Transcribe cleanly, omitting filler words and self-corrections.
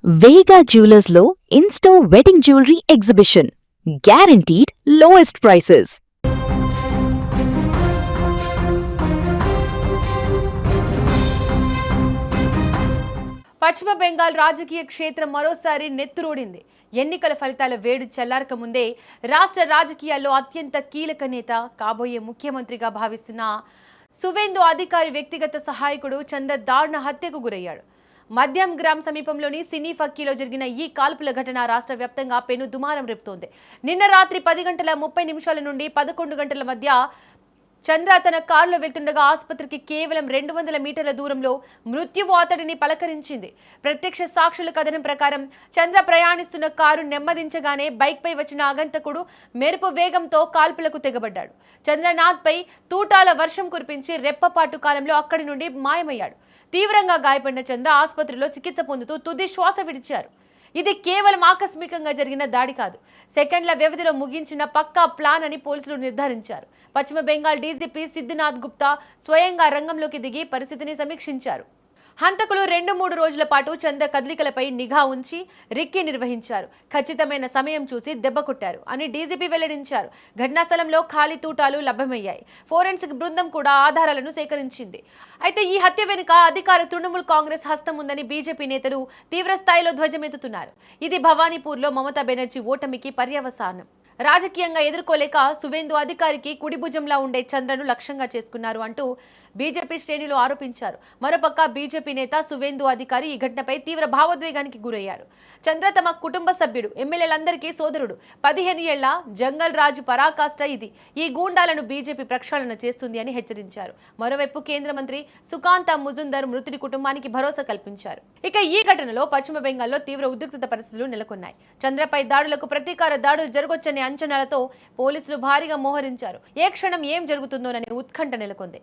వేగా జ్యువెలర్స్లో in store wedding jewellery exhibition. Guaranteed lowest prices. పశ్చిమ బెంగాల్ రాజకీయ క్షేత్రం మరోసారి నెత్తురోడింది. ఎన్నికల ఫలితాల వేడి చల్లారక ముందే రాష్ట్ర రాజకీయాల్లో అత్యంత కీలక నేత, కాబోయే ముఖ్యమంత్రిగా భావిస్తున్న సువేందు అధికారి వ్యక్తిగత సహాయకుడు చంద్ర దారుణ హత్యకు గురయ్యాడు. మద్యం గ్రామ్ సమీపంలోని సినీ ఫక్కీలో జరిగిన ఈ కాల్పుల ఘటన రాష్ట్ర వ్యాప్తంగా పెను దుమారం రేపుతోంది. నిన్న రాత్రి 10:30 నుండి 11 గంటల మధ్య చంద్ర తన కారులో వెళ్తుండగా ఆసుపత్రికి కేవలం 200 మీటర్ల దూరంలో మృత్యువు అతడిని పలకరించింది. ప్రత్యక్ష సాక్షుల కథనం ప్రకారం చంద్ర ప్రయాణిస్తున్న కారు నెమ్మదించగానే బైక్పై వచ్చిన ఆగంతకుడు మెరుపు వేగంతో కాల్పులకు తెగబడ్డాడు. చంద్రనాథ్పై తూటాల వర్షం కురిపించి రెప్పపాటు కాలంలో అక్కడి నుండి మాయమయ్యాడు. తీవ్రంగా గాయపడిన చంద్ర ఆసుపత్రిలో చికిత్స పొందుతూ తుది శ్వాస విడిచారు. ఇది కేవలం ఆకస్మికంగా జరిగిన దాడి కాదు, సెకండ్ల వ్యవధిలో ముగించిన పక్కా ప్లాన్ అని పోలీసులు నిర్ధారించారు. పశ్చిమ బెంగాల్ డీజీపీ సిద్ధినాథ్ గుప్తా స్వయంగా రంగంలోకి దిగి పరిస్థితిని సమీక్షించారు. హంతకులు 2-3 రోజుల పాటు చంద్ర కదలికలపై నిఘా ఉంచి రిక్కీ నిర్వహించారు. ఖచ్చితమైన సమయం చూసి దెబ్బ కొట్టారు అని డీజీపీ వెల్లడించారు. ఘటనా స్థలంలో ఖాళీ తూటాలు లభ్యమయ్యాయి. ఫోరెన్సిక్ బృందం కూడా ఆధారాలను సేకరించింది. అయితే ఈ హత్య వెనుక అధికార తృణమూల్ కాంగ్రెస్ హస్తం ఉందని బీజేపీ నేతలు తీవ్ర స్థాయిలో ధ్వజమెత్తుతున్నారు. ఇది భవానీపూర్లో మమతా బెనర్జీ ఓటమికి పర్యవసానం. రాజకీయంగా ఎదుర్కోలేక సువేందు అధికారికి కుడిభుజంలా ఉండే చంద్రను లక్ష్యంగా చేసుకున్నారు అంటూ బీజేపీ శ్రేణులు ఆరోపించారు. మరోపక్క బీజేపీ నేత సువేందు అధికారి ఈ ఘటనపై తీవ్ర భావోద్వేగానికి గురయ్యారు. చంద్ర తమ కుటుంబ సభ్యుడు, ఎమ్మెల్యేలందరికీ సోదరుడు. 15 ఏళ్ల జంగల్ రాజు పరాకాష్ట ఇది. ఈ గూండాలను బీజేపీ ప్రక్షాళన చేస్తుంది అని హెచ్చరించారు. మరోవైపు కేంద్ర మంత్రి సుకాంత ముజుందర్ మృతుడి కుటుంబానికి భరోసా కల్పించారు. ఇక ఈ ఘటనలో పశ్చిమ బెంగాల్లో తీవ్ర ఉద్రిక్తత పరిస్థితులు నెలకొన్నాయి. చంద్రపై దాడులకు ప్రతీకార దాడులు జరగొచ్చనే అంచనాలతో పోలీసులు భారీగా మోహరించారు. ఏ క్షణం ఏం జరుగుతుందోననే ఉత్కంఠ నెలకొంది.